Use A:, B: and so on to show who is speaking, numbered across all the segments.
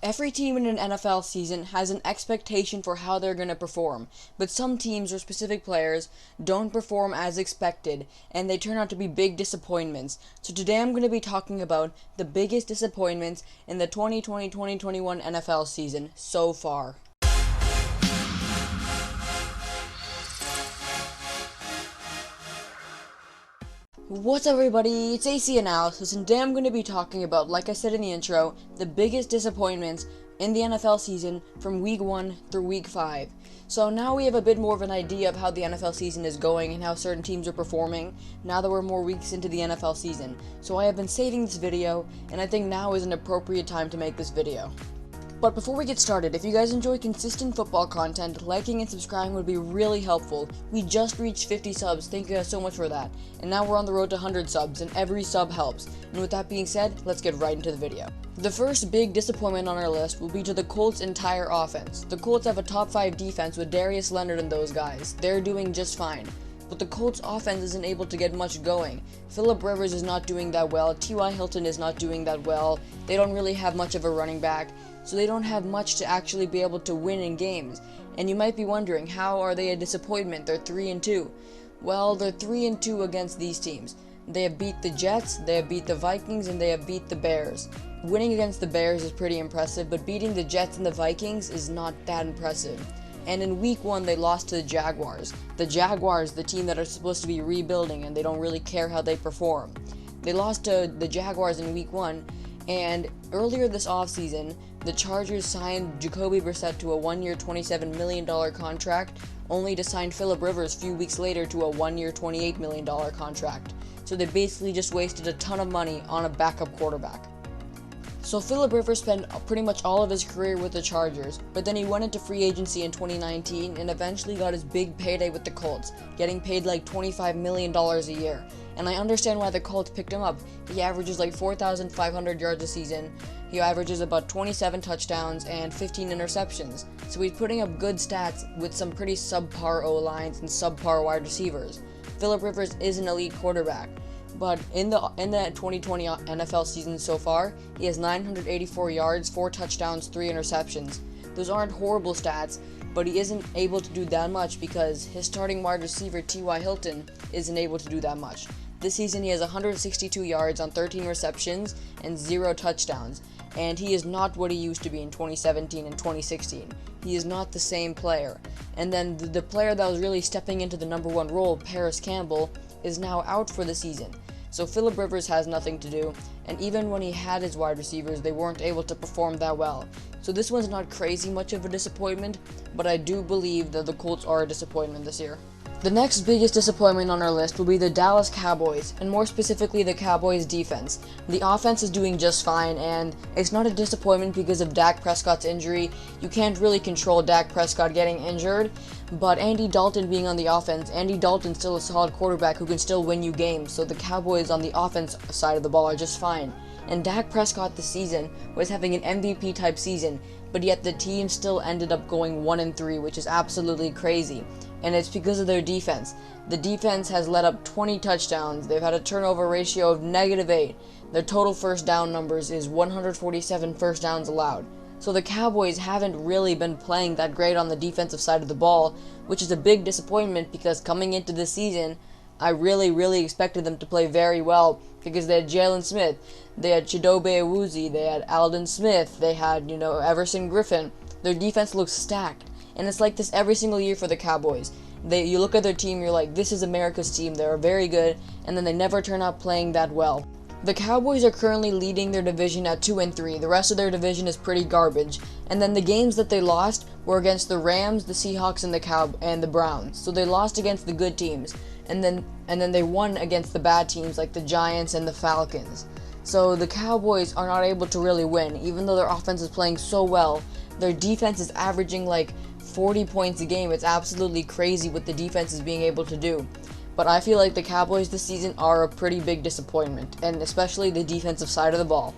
A: Every team in an NFL season has an expectation for how they're going to perform, but some teams or specific players don't perform as expected, and they turn out to be big disappointments. So today I'm going to be talking about the biggest disappointments in the 2020-2021 NFL season so far. What's up everybody, it's AC Analysis, and today I'm going to be talking about, like I said in the intro, the biggest disappointments in the NFL season from week 1 through week 5. So now we have a bit more of an idea of how the NFL season is going and how certain teams are performing now that we're more weeks into the NFL season. So I have been saving this video, and I think now is an appropriate time to make this video. But before we get started, if you guys enjoy consistent football content, liking and subscribing would be really helpful. We just reached 50 subs, thank you guys so much for that. And now we're on the road to 100 subs, and every sub helps. And with that being said, let's get right into the video. The first big disappointment on our list will be to the Colts' entire offense. The Colts have a top 5 defense with Darius Leonard and those guys. They're doing just fine. But the Colts offense isn't able to get much going. Philip Rivers is not doing that well, T.Y. Hilton is not doing that well, they don't really have much of a running back, so they don't have much to actually be able to win in games. And you might be wondering, how are they a disappointment? They're 3-2. Well, they're 3-2 against these teams. They have beat the Jets, they have beat the Vikings, and they have beat the Bears. Winning against the Bears is pretty impressive, but beating the Jets and the Vikings is not that impressive. And in week 1, they lost to the Jaguars. The Jaguars, the team that are supposed to be rebuilding, and they don't really care how they perform. They lost to the Jaguars in week 1, and earlier this offseason, the Chargers signed Jacoby Brissett to a 1-year, $27 million contract, only to sign Philip Rivers a few weeks later to a 1-year, $28 million contract. So they basically just wasted a ton of money on a backup quarterback. So Philip Rivers spent pretty much all of his career with the Chargers, but then he went into free agency in 2019 and eventually got his big payday with the Colts, getting paid like $25 million a year. And I understand why the Colts picked him up. He averages like 4,500 yards a season, he averages about 27 touchdowns and 15 interceptions. So he's putting up good stats with some pretty subpar O-lines and subpar wide receivers. Philip Rivers is an elite quarterback. But in the 2020 NFL season so far, he has 984 yards, 4 touchdowns, 3 interceptions. Those aren't horrible stats, but he isn't able to do that much because his starting wide receiver T.Y. Hilton isn't able to do that much. This season he has 162 yards on 13 receptions and 0 touchdowns, and he is not what he used to be in 2017 and 2016. He is not the same player. And then the player that was really stepping into the number 1 role, Paris Campbell, is now out for the season. So Philip Rivers has nothing to do, and even when he had his wide receivers, they weren't able to perform that well. So this one's not crazy much of a disappointment, but I do believe that the Colts are a disappointment this year. The next biggest disappointment on our list will be the Dallas Cowboys, and more specifically the Cowboys defense. The offense is doing just fine, and it's not a disappointment because of Dak Prescott's injury. You can't really control Dak Prescott getting injured, but Andy Dalton being on the offense, Andy Dalton's still a solid quarterback who can still win you games, so the Cowboys on the offense side of the ball are just fine. And Dak Prescott this season was having an MVP type season, but yet the team still ended up going 1-3, which is absolutely crazy. And it's because of their defense. The defense has let up 20 touchdowns. They've had a turnover ratio of -8. Their total first down numbers is 147 first downs allowed. So the Cowboys haven't really been playing that great on the defensive side of the ball, which is a big disappointment because coming into this season, I really expected them to play very well because they had Jalen Smith, they had Chidobe Awuzie, they had Aldon Smith, they had, Everson Griffin. Their defense looks stacked. And it's like this every single year for the Cowboys. You look at their team, you're like, this is America's team, they're very good, and then they never turn out playing that well. The Cowboys are currently leading their division at 2-3. The rest of their division is pretty garbage. And then the games that they lost were against the Rams, the Seahawks, and the Browns. So they lost against the good teams. And then they won against the bad teams like the Giants and the Falcons. So the Cowboys are not able to really win, even though their offense is playing so well. Their defense is averaging like 40 points a game. It's absolutely crazy what the defense is being able to do. But I feel like the Cowboys this season are a pretty big disappointment, and especially the defensive side of the ball.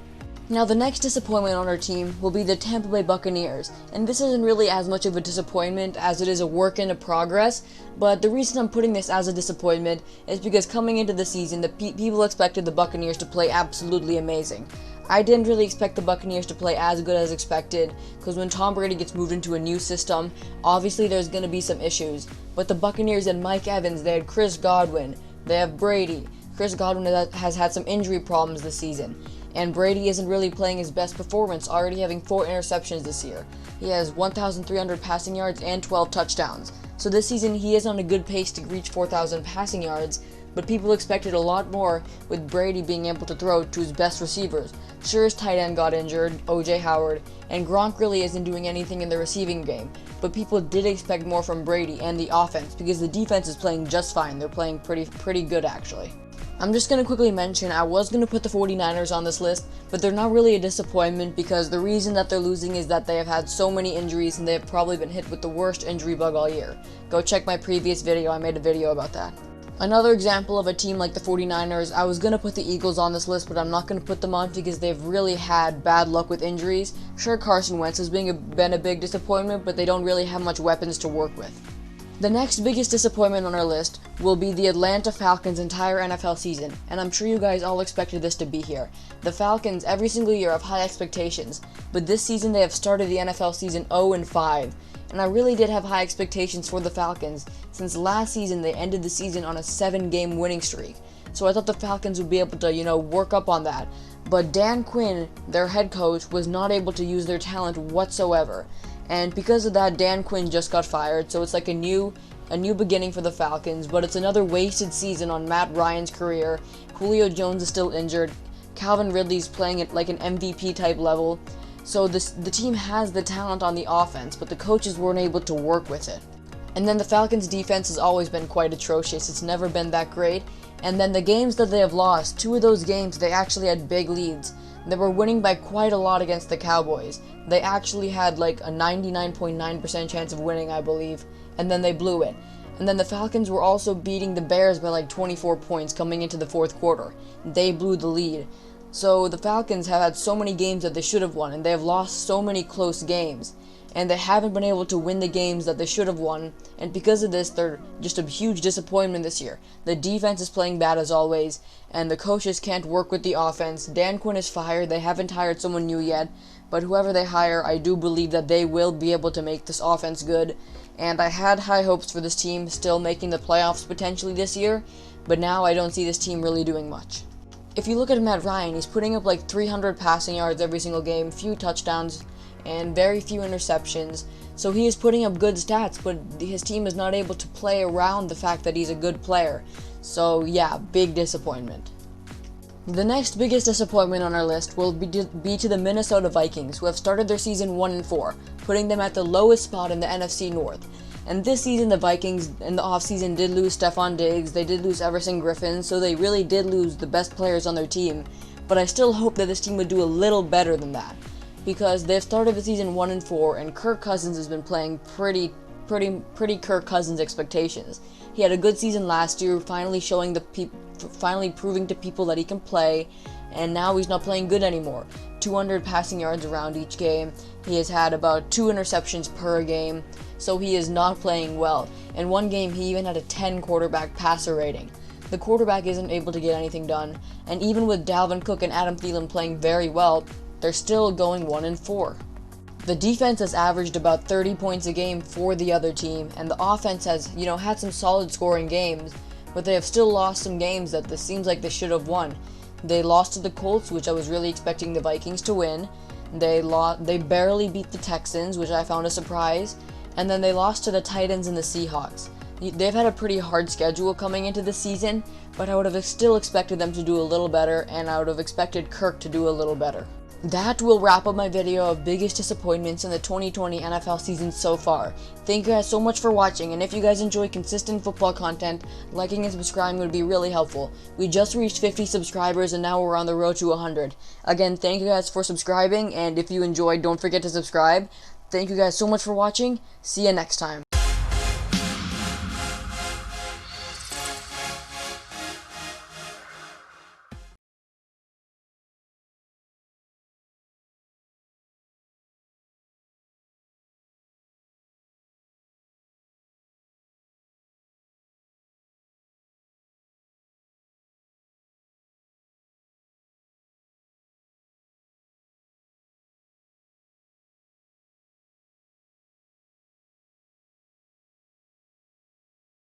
A: Now the next disappointment on our team will be the Tampa Bay Buccaneers, and this isn't really as much of a disappointment as it is a work in progress, but the reason I'm putting this as a disappointment is because coming into the season, people expected the Buccaneers to play absolutely amazing. I didn't really expect the Buccaneers to play as good as expected, because when Tom Brady gets moved into a new system, obviously there's going to be some issues. But the Buccaneers and Mike Evans, they had Chris Godwin, they have Brady. Chris Godwin has had some injury problems this season, and Brady isn't really playing his best performance, already having 4 interceptions this year. He has 1,300 passing yards and 12 touchdowns. So this season he is on a good pace to reach 4,000 passing yards, but people expected a lot more with Brady being able to throw to his best receivers. Sure, his tight end got injured, O.J. Howard, and Gronk really isn't doing anything in the receiving game, but people did expect more from Brady and the offense because the defense is playing just fine. They're playing pretty good actually. I'm just going to quickly mention, I was going to put the 49ers on this list, but they're not really a disappointment because the reason that they're losing is that they have had so many injuries and they have probably been hit with the worst injury bug all year. Go check my previous video, I made a video about that. Another example of a team like the 49ers, I was going to put the Eagles on this list, but I'm not going to put them on because they've really had bad luck with injuries. Sure, Carson Wentz has been a big disappointment, but they don't really have much weapons to work with. The next biggest disappointment on our list will be the Atlanta Falcons' entire NFL season, and I'm sure you guys all expected this to be here. The Falcons every single year have high expectations, but this season they have started the NFL season 0-5, and I really did have high expectations for the Falcons, since last season they ended the season on a 7-game winning streak. So I thought the Falcons would be able to, work up on that. But Dan Quinn, their head coach, was not able to use their talent whatsoever. And because of that, Dan Quinn just got fired, so it's like a new beginning for the Falcons, but it's another wasted season on Matt Ryan's career. Julio Jones is still injured. Calvin Ridley's playing at like an MVP type level. So the team has the talent on the offense, but the coaches weren't able to work with it. And then the Falcons' defense has always been quite atrocious. It's never been that great. And then the games that they have lost, 2 of those games, they actually had big leads. They were winning by quite a lot against the Cowboys. They actually had like a 99.9% chance of winning, I believe, and then they blew it. And then the Falcons were also beating the Bears by like 24 points coming into the 4th quarter. They blew the lead. So the Falcons have had so many games that they should have won, and they have lost so many close games. And they haven't been able to win the games that they should have won, and because of this, they're just a huge disappointment this year. The defense is playing bad as always, and the coaches can't work with the offense. Dan Quinn is fired, they haven't hired someone new yet, but whoever they hire, I do believe that they will be able to make this offense good, and I had high hopes for this team still making the playoffs potentially this year, but now I don't see this team really doing much. If you look at Matt Ryan, he's putting up like 300 passing yards every single game, few touchdowns, and very few interceptions, so he is putting up good stats, but his team is not able to play around the fact that he's a good player. So yeah, big disappointment. The next biggest disappointment on our list will be to the Minnesota Vikings, who have started their season 1-4, putting them at the lowest spot in the NFC North. And this season, the Vikings in the offseason did lose Stephon Diggs, they did lose Everson Griffin, so they really did lose the best players on their team, but I still hope that this team would do a little better than that, because they've started the season 1-4, and Kirk Cousins has been playing pretty Kirk Cousins expectations. He had a good season last year, finally proving to people that he can play, and now he's not playing good anymore. 200 passing yards around each game. He has had about 2 interceptions per game, so he is not playing well. In one game, he even had a 10 quarterback passer rating. The quarterback isn't able to get anything done, and even with Dalvin Cook and Adam Thielen playing very well, they're still going 1-4. The defense has averaged about 30 points a game for the other team, and the offense has, had some solid scoring games, but they have still lost some games that this seems like they should have won. They lost to the Colts, which I was really expecting the Vikings to win. They barely beat the Texans, which I found a surprise, and then they lost to the Titans and the Seahawks. They've had a pretty hard schedule coming into the season, but I would have still expected them to do a little better, and I would have expected Kirk to do a little better. That will wrap up my video of biggest disappointments in the 2020 NFL season so far. Thank you guys so much for watching, and if you guys enjoy consistent football content, liking and subscribing would be really helpful. We just reached 50 subscribers and now we're on the road to 100. Again, thank you guys for subscribing, and if you enjoyed, don't forget to subscribe. Thank you guys so much for watching. See you next time.